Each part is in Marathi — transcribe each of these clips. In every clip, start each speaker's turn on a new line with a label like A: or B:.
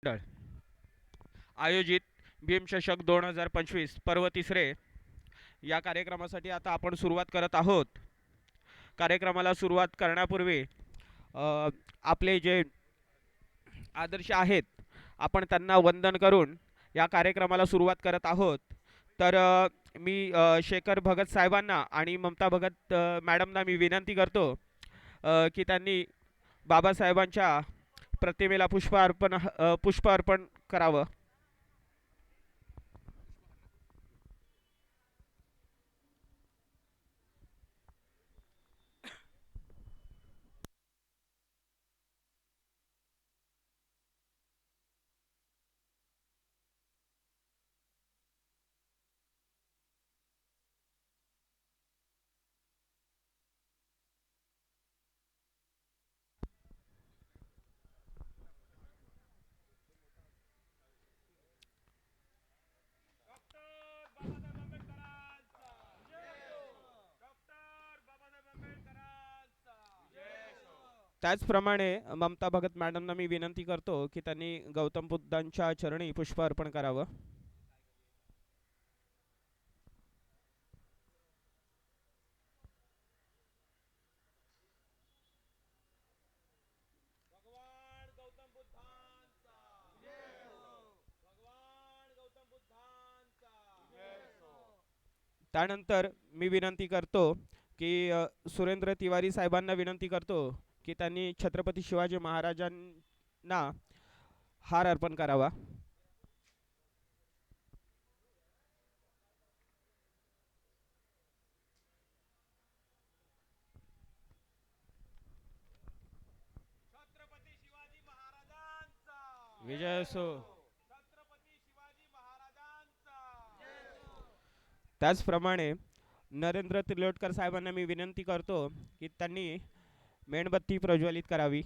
A: मंडळ आयोजित भीमचषक 2025 पर्व तिसरे या कार्यक्रमासाठी आता आपण सुरुवात करत आहोत. कार्यक्रमाला सुरुवात करण्यापूर्वी आपले जे आदर्श आहेत आपण त्यांना वंदन करून या कार्यक्रमाला सुरुवात करत आहोत. तर मी शेखर भगत साहेबांना आणि ममता भगत मॅडमना मी विनंती करतो की त्यांनी बाबासाहेबांच्या प्रतिमेला पुष्प अर्पण करावं. त्याचप्रमाणे ममता भगत मॅडमना मी विनंती करतो की त्यांनी गौतम बुद्धांच्या चरणी पुष्प अर्पण करावं. त्यानंतर मी विनंती करतो की सुरेंद्र तिवारी साहेबांना विनंती करतो की त्यांनी छत्रपती शिवाजी महाराजांना हार अर्पण करावा. विजय असो. त्याचप्रमाणे नरेंद्र तिलोटकर साहेबांना मी विनंती करतो की त्यांनी मेणबत्ती प्रज्वलित करावी.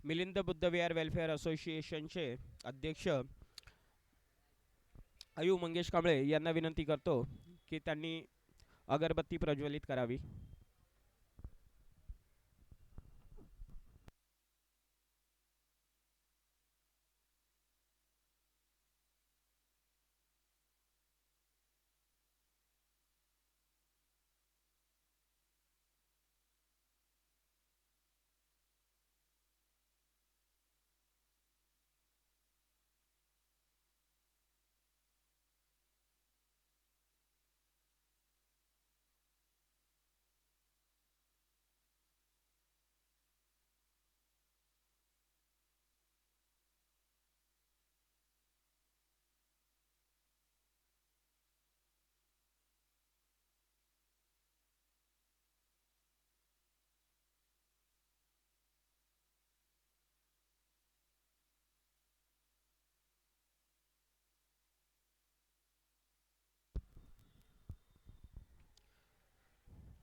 A: मिलिंद बुद्धविहार वेलफेअर असोसिएशनचे अध्यक्ष अयू मंगेश कांबळे यांना विनंती करतो की त्यांनी अगरबत्ती प्रज्वलित करावी.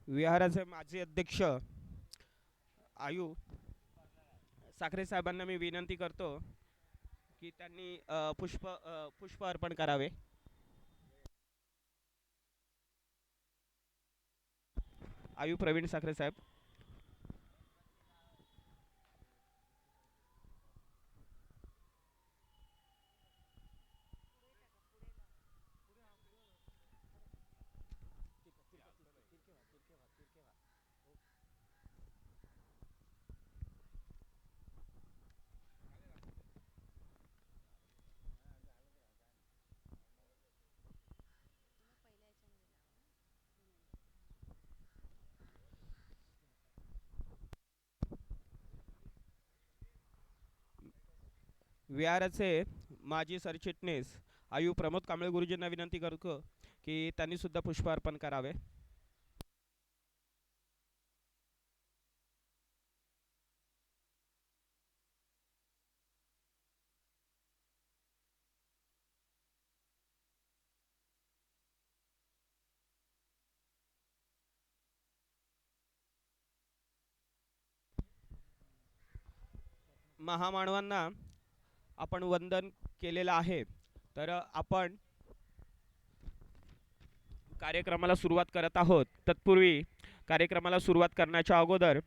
A: विहाराचे माजी अध्यक्ष आयू साखरे साहेबांना मी विनंती करतो की त्यांनी पुष्प अर्पण करावे. आयू प्रवीण साखरे साहेब. विहाराचे माजी सरचिटणीस आयू प्रमोद कांबळे गुरुजींना विनंती करतो की त्यांनी सुद्धा पुष्प अर्पण करावे. महामानवांना आपण वंदन केलेलं आहे. तर आपण कार्यक्रमाला सुरुवात करत आहोत. तत्पूर्वी कार्यक्रमाला सुरुवात करण्याच्या अगोदर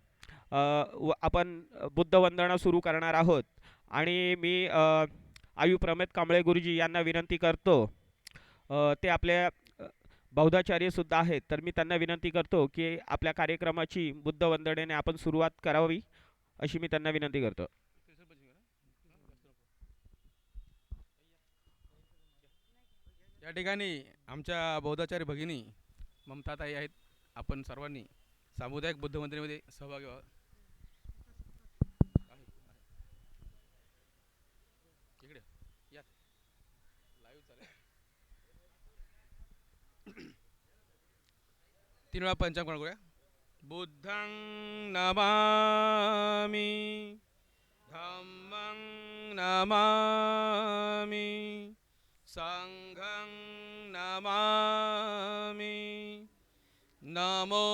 A: आपण बुद्धवंदना सुरू करणार आहोत आणि मी आयू प्रमोद कांबळे गुरुजी यांना विनंती करतो. ते आपल्या बौद्धाचार्य सुद्धा आहेत, तर मी त्यांना विनंती करतो की आपल्या कार्यक्रमाची बुद्धवंदनेने आपण सुरुवात करावी, अशी मी त्यांना विनंती करतो.
B: या ठिकाणी आमच्या बौद्धाचार्य भगिनी ममताताई आहेत. आपण सर्वांनी सामुदायिक बुद्धवंदनेमध्ये सहभागी व्हावा. इकडे या, लाईव्ह चालेल. 3 वेळा पंचांग करूया. बुद्धं नमामि, धम्मं नमामि, संघं नमामि. नमो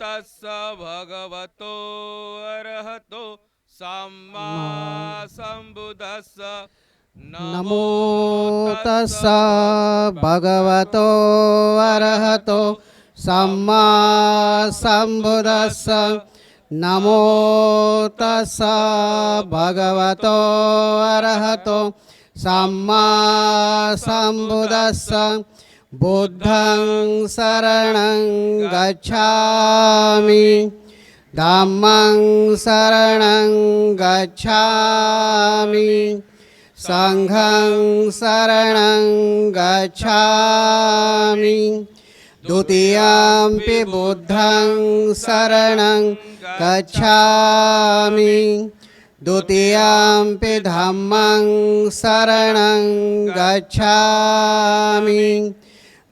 B: तस्स भगवतो अरहतो सम्मा सम्बुद्धस्स.
C: नमो तस्स भगवतो अरहतो सम्मा सम्बुद्धस्स. नमो तस्स भगवतो अरहतो सम्मा सम्बुद्धस्स. बुद्धं शरणं गच्छामि, धम्मं शरणं गच्छामि, संघं शरणं गच्छामि. द्वितीयंपि बुद्धं शरणं गच्छामि, द्वितीयंपि धम्मं शरणं गच्छामि,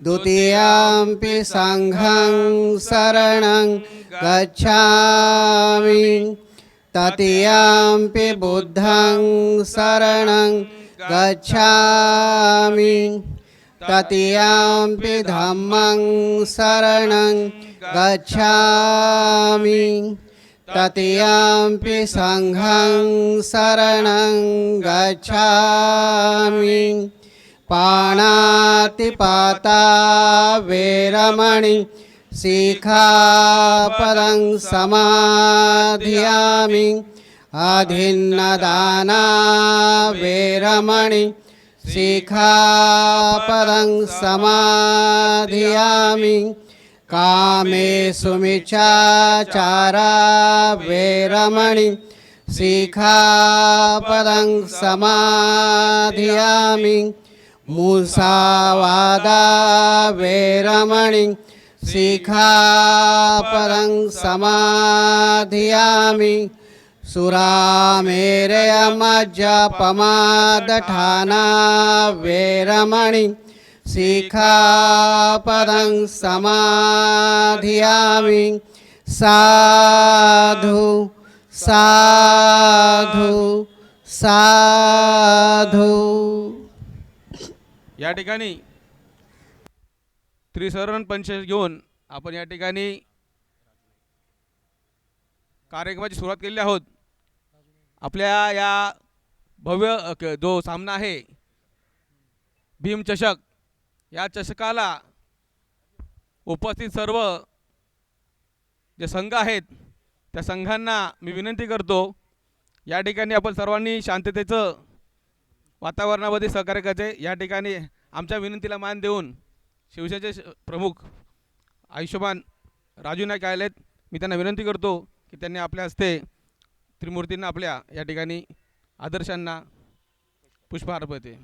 C: द्वितीयंपि संघं शरणं गच्छामि, तृतीयंपि बुद्धं शरणं गच्छामि, तृतीयंपि धम्मं शरणं गच्छामि, तृतीयंपि संघं शरणं गच्छामि. पाणातिपाता वेरमणि सिक्खापदं समाधियामि. अभिन्नदाना वेरमणि सिक्खापदं समाधियामि. कामेषु मिच्छाचारा वेरमणि सिक्खापदं समाधियामि. मुसावादा वेरमणि सिक्खापदं समाधियामि. सुरामेरयमज्जपमादठाना वेरमणि सिक्खापदं समाधियामि. साधु साधु साधु.
B: या ठिकाणी त्रिसरण पंच घेऊन आपण या ठिकाणी कार्यक्रमाची सुरुवात केलेली आहोत. आपल्या या भव्य जो सामना आहे भीमचषक, या चषकाला उपस्थित सर्व जे संघ आहेत त्या संघांना मी विनंती करतो, या ठिकाणी आपण सर्वांनी शांततेचं वातावरणामध्ये सहकार्य करायचे. या ठिकाणी आमच्या विनंतीला मान देऊन शिवसेनेचे प्रमुख आयुष्यमान राजू नाईक आलेत. मी त्यांना विनंती करतो की त्यांनी आपल्या हस्ते त्रिमूर्तींना आपल्या या ठिकाणी आदर्शांना पुष्पहार अर्पते.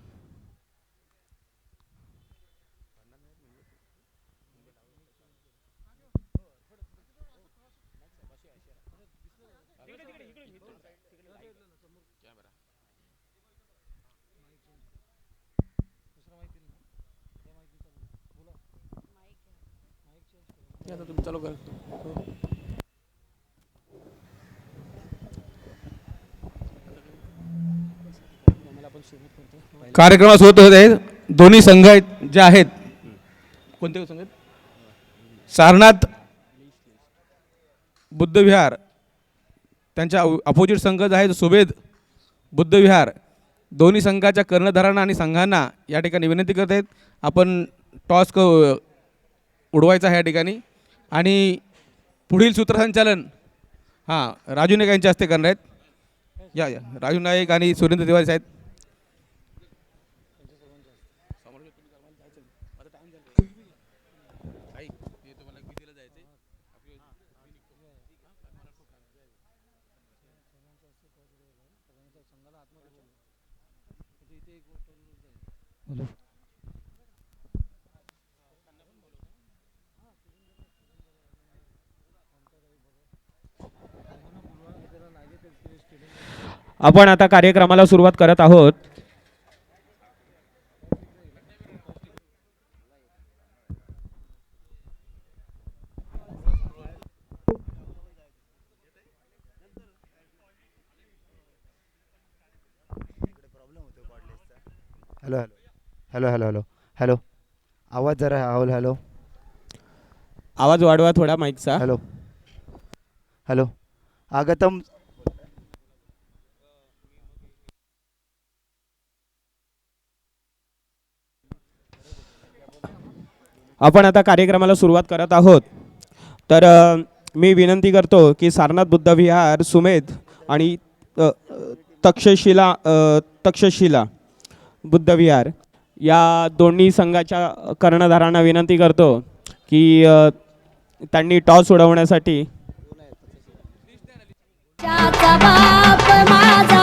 B: कार्यक्रमास होत होते दोन्ही संघ आहेत जे आहेत, कोणते संघ आहेत? सारनाथ बुद्धविहार, त्यांच्या अपोजिट संघ जो आहे सुभेद बुद्धविहार, दोन्ही संघाच्या कर्णधारांना आणि संघांना या ठिकाणी विनंती करत आहेत आपण टॉस उडवायचा आहे या ठिकाणी. आणि पुढील सूत्रसंचालन राजू नाईक यांच्या हस्ते करणार आहेत. या राजू नाईक आणि सुरेंद्र तिवारी साहेब.
A: आपण आता कार्यक्रमाला सुरुवात करत आहोत.
D: Hello hello hello hello hello आवाज जरा हॅलो हॅलो
A: आवाज वाढवा थोडा माईकचा.
D: Hello hello आगतम.
A: आपण आता कार्यक्रमाला सुरुवात करत आहोत. तर मी विनंती करतो की सारनाथ बुद्धविहार सुमेध आणि तक्षशिला बुद्धविहार या दोन्ही संघाच्या कर्णधारांना विनंती करतो की त्यांनी टॉस उडवण्यासाठी.
E: बाप माझा